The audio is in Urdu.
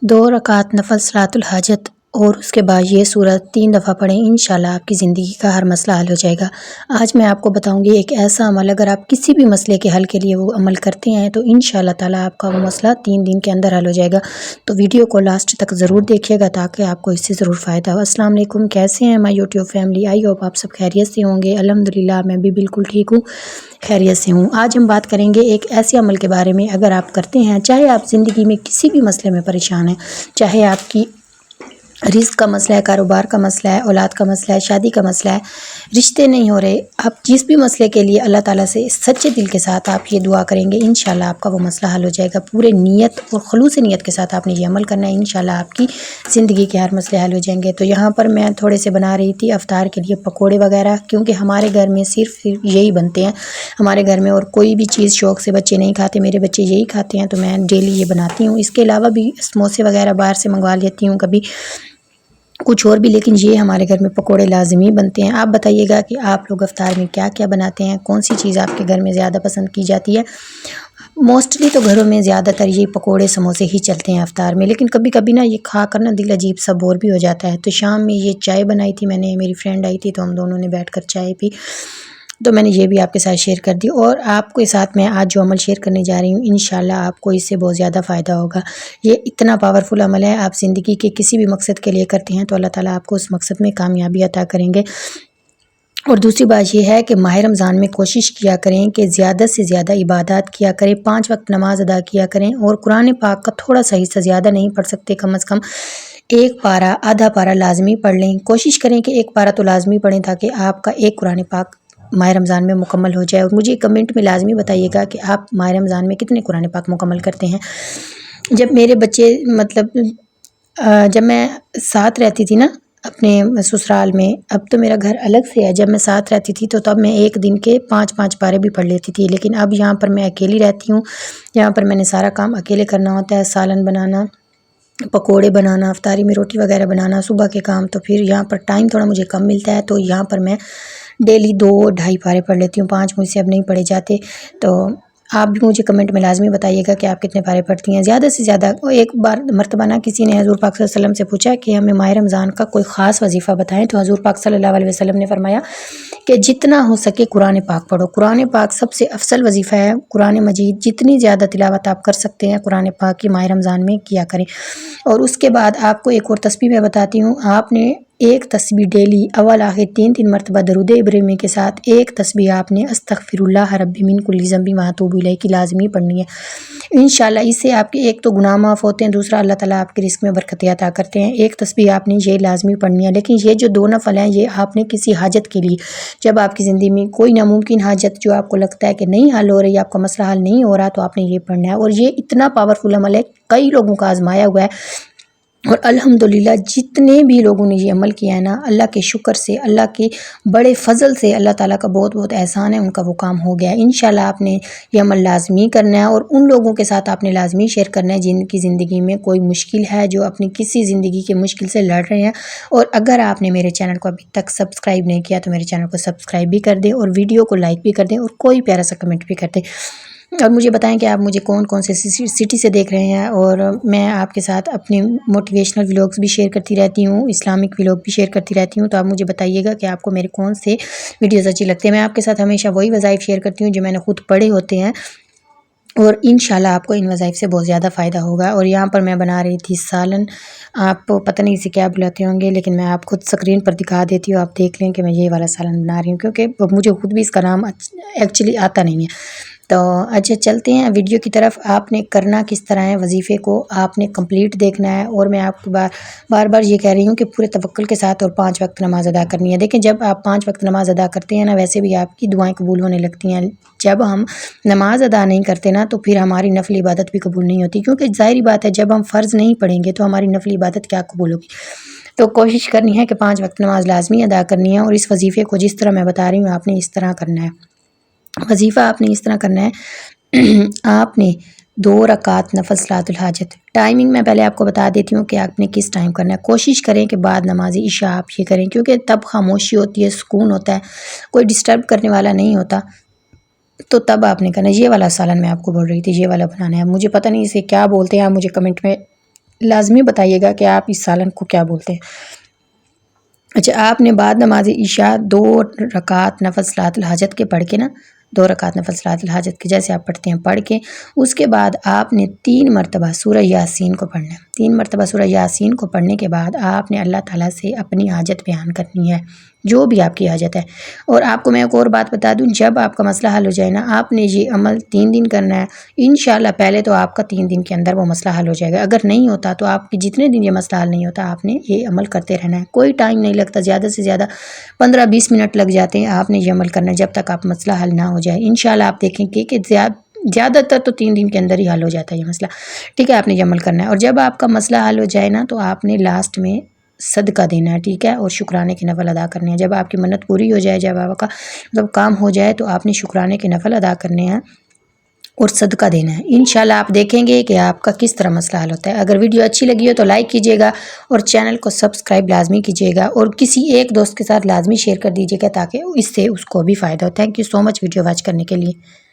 2 رکعت نفل صلاۃ الحاجت اور اس کے بعد یہ سورت 3 دفعہ پڑھیں، انشاءاللہ آپ کی زندگی کا ہر مسئلہ حل ہو جائے گا۔ آج میں آپ کو بتاؤں گی ایک ایسا عمل، اگر آپ کسی بھی مسئلے کے حل کے لیے وہ عمل کرتے ہیں تو انشاءاللہ تعالیٰ آپ کا وہ مسئلہ 3 دن کے اندر حل ہو جائے گا۔ تو ویڈیو کو لاسٹ تک ضرور دیکھیے گا تاکہ آپ کو اس سے ضرور فائدہ ہو۔ السلام علیکم، کیسے ہیں مائی یوٹیوب فیملی؟ آئی ہوپ آپ سب خیریت سے ہوں گے۔ الحمدللہ میں بھی بالکل ٹھیک ہوں، خیریت سے ہوں۔ آج ہم بات کریں گے ایک ایسے عمل کے بارے میں، اگر آپ کرتے ہیں، چاہے آپ زندگی میں کسی بھی مسئلے میں پریشان ہیں، چاہے آپ کی رزق کا مسئلہ ہے، کاروبار کا مسئلہ ہے، اولاد کا مسئلہ ہے، شادی کا مسئلہ ہے، رشتے نہیں ہو رہے، آپ جس بھی مسئلے کے لیے اللہ تعالیٰ سے سچے دل کے ساتھ آپ یہ دعا کریں گے، انشاءاللہ آپ کا وہ مسئلہ حل ہو جائے گا۔ پورے نیت اور خلوص نیت کے ساتھ آپ نے یہ عمل کرنا ہے، انشاءاللہ آپ کی زندگی کے ہر مسئلے حل ہو جائیں گے۔ تو یہاں پر میں تھوڑے سے بنا رہی تھی افطار کے لیے پکوڑے وغیرہ، کیونکہ ہمارے گھر میں صرف یہی بنتے ہیں ہمارے گھر میں، اور کوئی بھی چیز شوق سے بچے نہیں کھاتے، میرے بچے یہی کھاتے ہیں، تو میں ڈیلی یہ بناتی ہوں۔ اس کے علاوہ بھی سموسے وغیرہ باہر سے منگوا لیتی ہوں، کبھی کچھ اور بھی، لیکن یہ ہمارے گھر میں پکوڑے لازمی بنتے ہیں۔ آپ بتائیے گا کہ آپ لوگ افطار میں کیا کیا بناتے ہیں، کون سی چیز آپ کے گھر میں زیادہ پسند کی جاتی ہے؟ موسٹلی تو گھروں میں زیادہ تر یہ پکوڑے سموسے ہی چلتے ہیں افطار میں، لیکن کبھی کبھی نا یہ کھا کر نا دل عجیب سا بور بھی ہو جاتا ہے۔ تو شام میں یہ چائے بنائی تھی میں نے، میری فرینڈ آئی تھی تو ہم دونوں نے بیٹھ کر چائے پی، تو میں نے یہ بھی آپ کے ساتھ شیئر کر دی، اور آپ کے ساتھ میں آج جو عمل شیئر کرنے جا رہی ہوں انشاءاللہ آپ کو اس سے بہت زیادہ فائدہ ہوگا۔ یہ اتنا پاورفل عمل ہے، آپ زندگی کے کسی بھی مقصد کے لیے کرتے ہیں تو اللہ تعالیٰ آپ کو اس مقصد میں کامیابی عطا کریں گے۔ اور دوسری بات یہ ہے کہ ماہ رمضان میں کوشش کیا کریں کہ زیادہ سے زیادہ عبادات کیا کریں، 5 وقت نماز ادا کیا کریں، اور قرآن پاک کا تھوڑا سا حصہ، زیادہ نہیں پڑھ سکتے، کم از کم 1 پارہ آدھا پارہ لازمی پڑھ لیں۔ کوشش کریں کہ 1 پارہ تو لازمی پڑھیں تاکہ آپ کا ایک قرآن پاک ماہ رمضان میں مکمل ہو جائے۔ اور مجھے کمنٹ میں لازمی بتائیے گا کہ آپ ماہ رمضان میں کتنے قرآن پاک مکمل کرتے ہیں۔ جب میرے بچے جب میں ساتھ رہتی تھی نا اپنے سسرال میں، اب تو میرا گھر الگ سے ہے، جب میں ساتھ رہتی تھی تو تب میں ایک دن کے 5 پارے بھی پڑھ لیتی تھی، لیکن اب یہاں پر میں اکیلی رہتی ہوں، یہاں پر میں نے سارا کام اکیلے کرنا ہوتا ہے، سالن بنانا، پکوڑے بنانا، افطاری میں روٹی وغیرہ بنانا، صبح کے کام، تو پھر یہاں پر ٹائم تھوڑا مجھے کم ملتا ہے، تو یہاں پر میں ڈیلی 2-2.5 پارے پڑھ لیتی ہوں، 5 مجھ سے اب نہیں پڑھے جاتے۔ تو آپ بھی مجھے کمنٹ میں لازمی بتائیے گا کہ آپ کتنے پارے پڑھتی ہیں زیادہ سے زیادہ۔ ایک بار مرتبہ نا کسی نے حضور پاک صلی اللہ علیہ وسلم سے پوچھا کہ ہمیں ماہ رمضان کا کوئی خاص وظیفہ بتائیں، تو حضور پاک صلی اللہ علیہ وسلم نے فرمایا کہ جتنا ہو سکے قرآن پاک پڑھو، قرآن پاک سب سے افضل وظیفہ ہے۔ قرآن مجید جتنی زیادہ تلاوت آپ کر سکتے ہیں قرآن پاک کی ماہ رمضان میں کیا کریں۔ اور اس کے بعد آپ کو ایک اور تسبیح میں بتاتی ہوں، آپ نے ایک تسبیح ڈیلی اول آخر 3 مرتبہ درود ابراہیمی کے ساتھ ایک تسبیح آپ نے استغفر اللہ ربی من کل ذنب واتوب الیہ کی لازمی پڑھنی ہے۔ انشاءاللہ اس سے آپ کے ایک تو گناہ معاف ہوتے ہیں، دوسرا اللہ تعالیٰ آپ کے رزق میں برکت عطا کرتے ہیں۔ ایک تسبیح آپ نے یہ لازمی پڑھنی ہے، لیکن یہ جو 2 نفل ہیں یہ آپ نے کسی حاجت کے لیے، جب آپ کی زندگی میں کوئی ناممکن حاجت جو آپ کو لگتا ہے کہ نہیں حل ہو رہی، آپ کا مسئلہ حل نہیں ہو رہا، تو آپ نے یہ پڑھنا ہے۔ اور یہ اتنا پاورفل عمل ہے، کئی لوگوں کا آزمایا ہوا ہے، اور الحمدللہ جتنے بھی لوگوں نے یہ عمل کیا ہے نا، اللہ کے شکر سے، اللہ کے بڑے فضل سے، اللہ تعالیٰ کا بہت بہت احسان ہے، ان کا وہ کام ہو گیا ہے۔ انشاءاللہ آپ نے یہ عمل لازمی کرنا ہے، اور ان لوگوں کے ساتھ آپ نے لازمی شیئر کرنا ہے جن کی زندگی میں کوئی مشکل ہے، جو اپنی کسی زندگی کے مشکل سے لڑ رہے ہیں۔ اور اگر آپ نے میرے چینل کو ابھی تک سبسکرائب نہیں کیا تو میرے چینل کو سبسکرائب بھی کر دیں، اور ویڈیو کو لائک بھی کر دیں، اور کوئی پیارا سا کمنٹ بھی کر دیں، اور مجھے بتائیں کہ آپ مجھے کون کون سے سٹی سے دیکھ رہے ہیں۔ اور میں آپ کے ساتھ اپنے موٹیویشنل ولاگز بھی شیئر کرتی رہتی ہوں، اسلامک ولاگ بھی شیئر کرتی رہتی ہوں، تو آپ مجھے بتائیے گا کہ آپ کو میرے کون سے ویڈیوز اچھی لگتے ہیں۔ میں آپ کے ساتھ ہمیشہ وہی وظائف شیئر کرتی ہوں جو میں نے خود پڑھے ہوتے ہیں، اور انشاءاللہ آپ کو ان وظائف سے بہت زیادہ فائدہ ہوگا۔ اور یہاں پر میں بنا رہی تھی سالن، آپ پتہ نہیں اسے کیا بلاتے ہوں گے، لیکن میں آپ خود اسکرین پر دکھا دیتی ہوں، آپ دیکھ لیں کہ میں یہ والا سالن بنا رہی ہوں، کیونکہ مجھے خود بھی اس کا نام ایکچولی آتا نہیں ہے۔ تو اچھا چلتے ہیں ویڈیو کی طرف۔ آپ نے کرنا کس طرح ہے، وظیفے کو آپ نے کمپلیٹ دیکھنا ہے، اور میں آپ کو بار بار یہ کہہ رہی ہوں کہ پورے توکل کے ساتھ اور 5 وقت نماز ادا کرنی ہے۔ دیکھیں جب آپ 5 وقت نماز ادا کرتے ہیں نا، ویسے بھی آپ کی دعائیں قبول ہونے لگتی ہیں۔ جب ہم نماز ادا نہیں کرتے نا تو پھر ہماری نفل عبادت بھی قبول نہیں ہوتی، کیونکہ ظاہری بات ہے جب ہم فرض نہیں پڑھیں گے تو ہماری نفل عبادت کیا قبول ہوگی۔ تو کوشش کرنی ہے کہ 5 وقت نماز لازمی ادا کرنی ہے، اور اس وظیفے کو جس طرح میں بتا رہی ہوں آپ نے اس طرح کرنا ہے۔ وظیفہ آپ نے اس طرح کرنا ہے، آپ نے 2 رکعت نفل صلاۃ الحاجت، ٹائمنگ میں پہلے آپ کو بتا دیتی ہوں کہ آپ نے کس ٹائم کرنا ہے۔ کوشش کریں کہ بعد نماز عشاء آپ یہ کریں، کیونکہ تب خاموشی ہوتی ہے، سکون ہوتا ہے، کوئی ڈسٹرب کرنے والا نہیں ہوتا، تو تب آپ نے کرنا ہے۔ یہ والا سالن میں آپ کو بول رہی تھی، یہ والا بنانا ہے، مجھے پتہ نہیں اسے کیا بولتے ہیں، آپ مجھے کمنٹ میں لازمی بتائیے گا کہ آپ اس سالن کو کیا بولتے ہیں۔ اچھا، آپ نے بعد نماز عشاء 2 رکعت نفل صلاۃ الحاجت کے پڑھ کے 2 رکعت نفل صلاۃ الحاجت کے جیسے آپ پڑھتے ہیں پڑھ کے، اس کے بعد آپ نے 3 مرتبہ سورہ یاسین کو پڑھنا ہے۔ 3 مرتبہ سورہ یاسین کو پڑھنے کے بعد آپ نے اللہ تعالیٰ سے اپنی حاجت بیان کرنی ہے، جو بھی آپ کی حاجت ہے۔ اور آپ کو میں ایک اور بات بتا دوں، جب آپ کا مسئلہ حل ہو جائے نا، آپ نے یہ عمل 3 دن کرنا ہے انشاءاللہ۔ پہلے تو آپ کا 3 دن کے اندر وہ مسئلہ حل ہو جائے گا، اگر نہیں ہوتا تو آپ کی جتنے دن یہ مسئلہ حل نہیں ہوتا آپ نے یہ عمل کرتے رہنا ہے۔ کوئی ٹائم نہیں لگتا، زیادہ سے زیادہ 15-20 منٹ لگ جاتے ہیں، آپ نے یہ عمل کرنا ہے جب تک آپ مسئلہ حل نہ ہو جائے۔ انشاءاللہ آپ دیکھیں گے کہ زیادہ تر تو 3 دن کے اندر ہی حل ہو جاتا ہے یہ مسئلہ، ٹھیک ہے۔ آپ نے یہ عمل کرنا ہے، اور جب آپ کا مسئلہ حل ہو جائے نا تو آپ نے لاسٹ میں صدقہ دینا ہے، ٹھیک ہے، اور شکرانے کے نفل ادا کرنے ہیں۔ جب آپ کی منت پوری ہو جائے، جب آپ کا کام ہو جائے تو آپ نے شکرانے کے نفل ادا کرنے ہیں اور صدقہ دینا ہے۔ انشاءاللہ آپ دیکھیں گے کہ آپ کا کس طرح مسئلہ حل ہوتا ہے۔ اگر ویڈیو اچھی لگی ہو تو لائک کیجیے گا اور چینل کو سبسکرائب لازمی کیجیے گا، اور کسی ایک دوست کے ساتھ لازمی شیئر کر دیجیے گا تاکہ اس سے اس کو بھی فائدہ ہو۔ Thank you so much video watch کرنے کے لیے۔